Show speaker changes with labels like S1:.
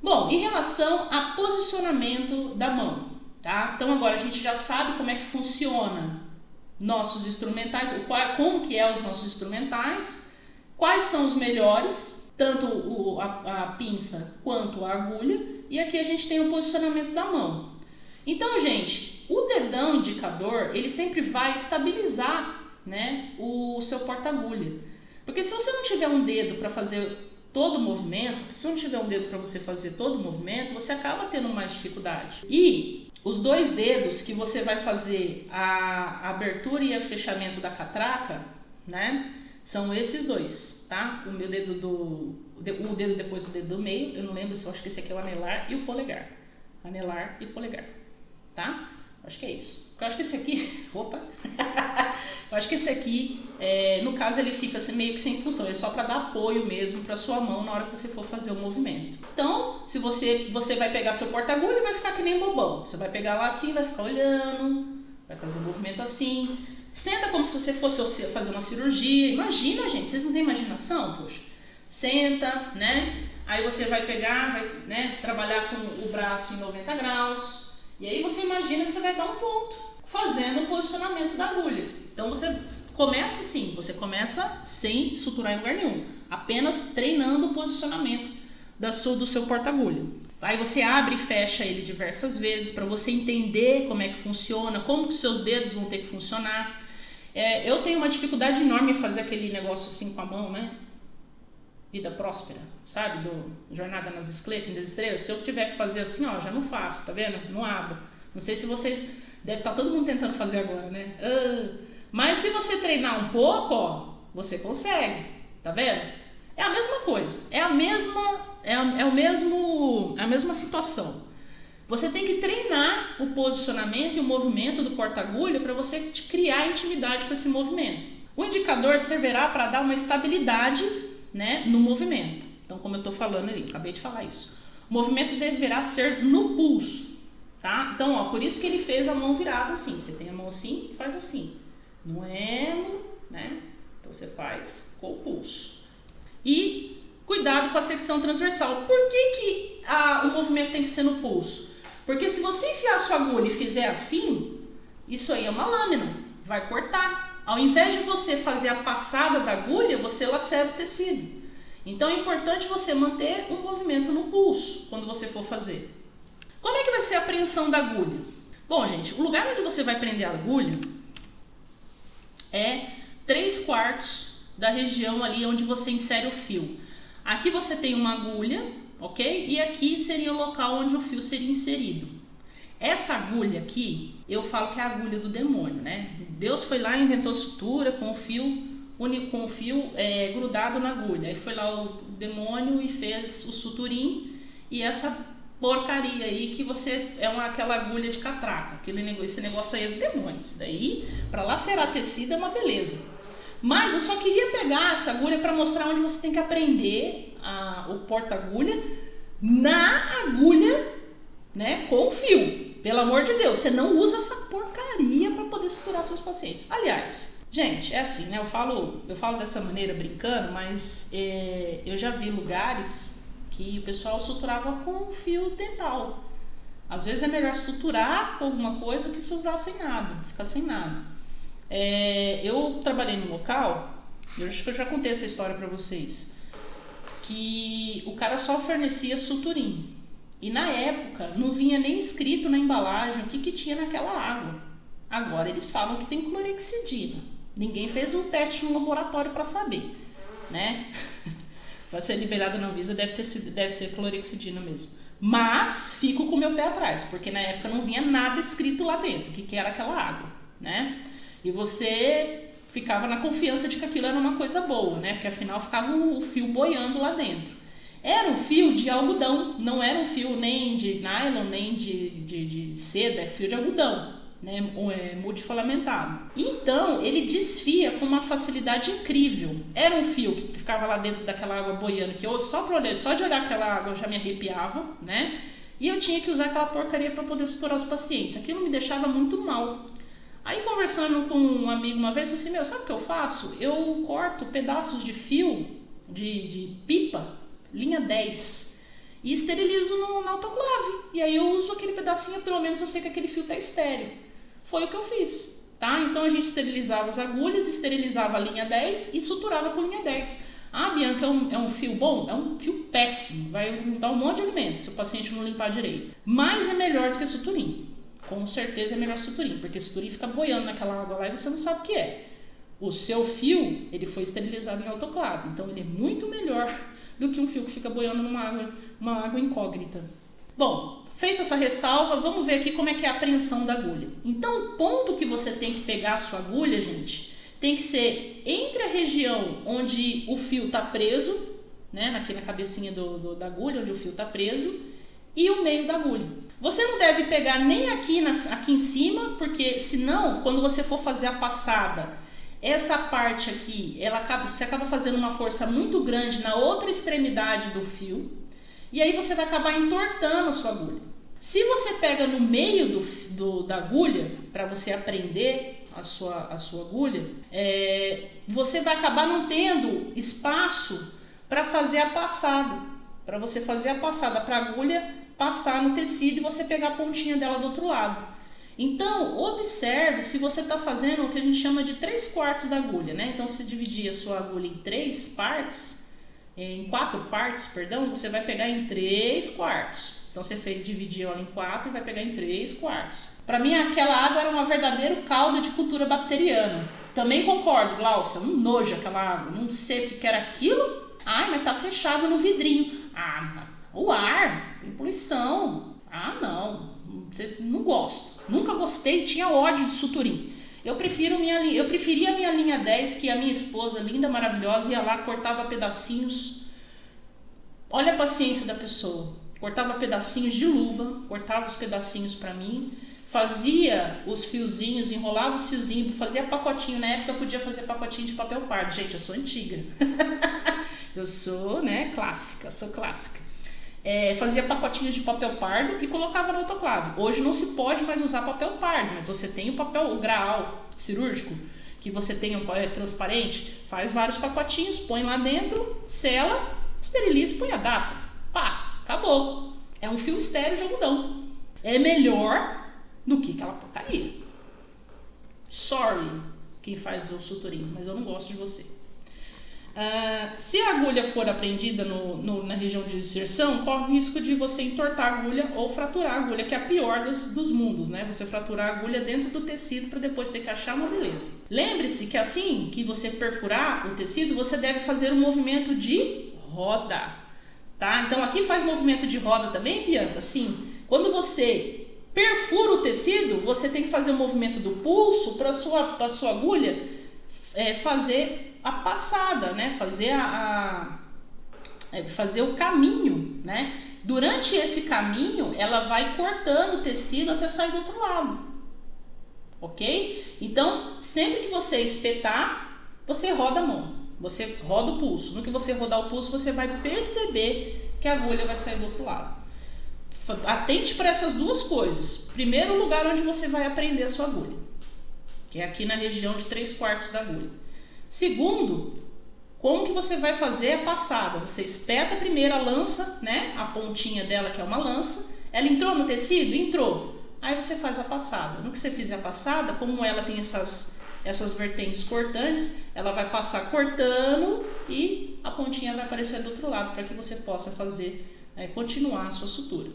S1: Bom, em relação a posicionamento da mão, tá? Então agora a gente já sabe como é que funciona nossos instrumentais, como que é os nossos instrumentais, quais são os melhores, tanto a pinça quanto a agulha, e aqui a gente tem o posicionamento da mão. Então, gente, o dedão indicador, ele sempre vai estabilizar, né, o seu porta-agulha. Porque se você não tiver um dedo para fazer todo o movimento, se não tiver um dedo para você fazer todo o movimento, você acaba tendo mais dificuldade. E os dois dedos que você vai fazer a abertura e o fechamento da catraca, né, são esses dois, tá? O meu dedo o dedo depois do dedo do meio, eu não lembro se eu acho que esse aqui é o anelar e o polegar. Anelar e polegar, tá? Acho que é isso. Eu acho que esse aqui, opa, eu acho que esse aqui, no caso, ele fica assim, meio que sem função, é só para dar apoio mesmo para sua mão na hora que você for fazer o movimento. Então, se você vai pegar seu porta-agulha e vai ficar que nem bobão. Você vai pegar lá assim, vai ficar olhando, vai fazer o movimento assim. Senta como se você fosse fazer uma cirurgia. Imagina, gente, vocês não têm imaginação? Poxa, senta, né? Aí você vai pegar, vai, né, trabalhar com o braço em 90 graus. E aí você imagina que você vai dar um ponto, fazendo o posicionamento da agulha. Então você começa assim, você começa sem suturar em lugar nenhum, apenas treinando o posicionamento do seu porta-agulha. Aí você abre e fecha ele diversas vezes para você entender como é que funciona, como que seus dedos vão ter que funcionar. Eu tenho uma dificuldade enorme em fazer aquele negócio assim com a mão, né? Vida próspera, sabe? Do Jornada nas Estrelas. Se eu tiver que fazer assim, ó, já não faço, tá vendo? Não abro. Não sei se vocês... Deve estar todo mundo tentando fazer agora, né? Mas se você treinar um pouco, ó, você consegue, tá vendo? É a mesma coisa, a mesma situação. Você tem que treinar o posicionamento e o movimento do porta-agulha para você criar intimidade com esse movimento. O indicador servirá para dar uma estabilidade, né, no movimento. Então, como eu estou falando ali, acabei de falar isso. O movimento deverá ser no pulso, tá? Então, ó, por isso que ele fez a mão virada assim. Você tem a mão assim e faz assim. Não é, né? Então, você faz com o pulso. E cuidado com a secção transversal. Por que o movimento tem que ser no pulso? Porque se você enfiar a sua agulha e fizer assim, isso aí é uma lâmina, vai cortar. Ao invés de você fazer a passada da agulha, você lacera o tecido. Então é importante você manter um movimento no pulso quando você for fazer. Como é que vai ser a apreensão da agulha? Bom, gente, o lugar onde você vai prender a agulha é 3/4 da região ali onde você insere o fio. Aqui você tem uma agulha, ok? E aqui seria o local onde o fio seria inserido. Essa agulha aqui, eu falo que é a agulha do demônio, né? Deus foi lá e inventou sutura com o fio grudado na agulha. Aí foi lá o demônio e fez o suturim e essa porcaria aí que você aquela agulha de catraca. Esse negócio aí é do demônio. Isso daí, para lacerar tecido é uma beleza. Mas eu só queria pegar essa agulha para mostrar onde você tem que aprender o porta-agulha na agulha, né, com o fio. Pelo amor de Deus, você não usa essa porcaria para poder suturar seus pacientes. Aliás, gente, é assim, né? Eu falo dessa maneira brincando, mas eu já vi lugares que o pessoal suturava com fio dental. Às vezes é melhor suturar com alguma coisa que suturar sem nada, ficar sem nada. Eu trabalhei num local, eu acho que eu já contei essa história para vocês, que o cara só fornecia suturim. E na época não vinha nem escrito na embalagem o que tinha naquela água. Agora eles falam que tem clorexidina. Ninguém fez um teste no laboratório para saber, né? Para ser liberado na Anvisa deve ser clorexidina mesmo. Mas fico com o meu pé atrás, porque na época não vinha nada escrito lá dentro, o que era aquela água, né? E você ficava na confiança de que aquilo era uma coisa boa, né? Porque afinal ficava o fio boiando lá dentro. Era um fio de algodão, não era um fio nem de nylon, nem de seda, é fio de algodão, né? Multifalamentado. Então, ele desfia com uma facilidade incrível. Era um fio que ficava lá dentro daquela água boiando, que eu só de olhar aquela água eu já me arrepiava, né? E eu tinha que usar aquela porcaria para poder suturar os pacientes. Aquilo me deixava muito mal. Aí, conversando com um amigo uma vez, eu disse assim, sabe o que eu faço? Eu corto pedaços de fio, de pipa, linha 10. e esterilizo na autoclave. E aí eu uso aquele pedacinho, pelo menos eu sei que aquele fio está estéril. Foi o que eu fiz, tá? Então a gente esterilizava as agulhas, esterilizava a linha 10 e suturava com linha 10. Ah, Bianca, é um fio bom? É um fio péssimo, vai dar um monte de alimento se o paciente não limpar direito. Mas é melhor do que suturim. Com certeza é melhor suturim, porque suturim fica boiando naquela água lá e você não sabe o que é. O seu fio, ele foi esterilizado em autoclave, então ele é muito melhor do que um fio que fica boiando uma água incógnita. Bom, feita essa ressalva, vamos ver aqui como é que é a apreensão da agulha. Então, o ponto que você tem que pegar a sua agulha, gente, tem que ser entre a região onde o fio está preso, né, aqui na cabecinha da agulha, onde o fio está preso, e o meio da agulha. Você não deve pegar nem aqui em cima, porque senão, quando você for fazer a passada, essa parte aqui, você acaba fazendo uma força muito grande na outra extremidade do fio, e aí você vai acabar entortando a sua agulha. Se você pega no meio da agulha, para você aprender a sua agulha, você vai acabar não tendo espaço para fazer a passada, para você fazer a passada para a agulha passar no tecido e você pegar a pontinha dela do outro lado. Então, observe se você está fazendo o que a gente chama de 3/4 da agulha, né? Então, se dividir a sua agulha em 4 partes, perdão, você vai pegar em 3/4. Então, você dividir ela em 4 e vai pegar em 3/4. Para mim, aquela água era um verdadeiro caldo de cultura bacteriana. Também concordo, Glaucia, um nojo aquela água, não sei o que era aquilo. Ai, mas tá fechado no vidrinho. Ah, o ar, tem poluição. Ah, não. Não gosto, nunca gostei, tinha ódio de suturim. Eu preferia a minha linha 10, que a minha esposa, linda, maravilhosa, ia lá, cortava pedacinhos. Olha a paciência da pessoa. Cortava pedacinhos de luva, cortava os pedacinhos para mim, fazia os fiozinhos, enrolava os fiozinhos, fazia pacotinho. Na época eu podia fazer pacotinho de papel pardo. Gente, eu sou antiga. Eu sou, clássica, sou clássica. Fazia pacotinhos de papel pardo e colocava na autoclave. Hoje não se pode mais usar papel pardo, mas você tem o graal cirúrgico, que você tem transparente, faz vários pacotinhos, põe lá dentro, sela, esteriliza e põe a data. Pá, acabou. É um fio estéreo de algodão. É melhor do que aquela porcaria. Sorry, quem faz o suturim, mas eu não gosto de você. Se a agulha for apreendida na região de inserção, corre o risco de você entortar a agulha ou fraturar a agulha, que é a pior dos mundos, né? Você fraturar a agulha dentro do tecido para depois ter que achar uma beleza. Lembre-se que assim que você perfurar o tecido, você deve fazer um movimento de roda, tá? Então aqui faz movimento de roda também, Bianca? Sim. Quando você perfura o tecido, você tem que fazer o movimento do pulso para a sua agulha fazer a passada, né? Fazer o caminho, né? Durante esse caminho, ela vai cortando o tecido até sair do outro lado, ok? Então, sempre que você espetar, você roda a mão, você roda o pulso. No que você rodar o pulso, você vai perceber que a agulha vai sair do outro lado. Atente para essas duas coisas. Primeiro lugar onde você vai aprender a sua agulha, que é aqui na região de 3/4 da agulha. Segundo, como que você vai fazer a passada? Você espeta primeiro a lança, né? A pontinha dela, que é uma lança. Ela entrou no tecido? Entrou. Aí você faz a passada. No que você fizer a passada, como ela tem essas vertentes cortantes, ela vai passar cortando e a pontinha vai aparecer do outro lado para que você possa continuar a sua sutura.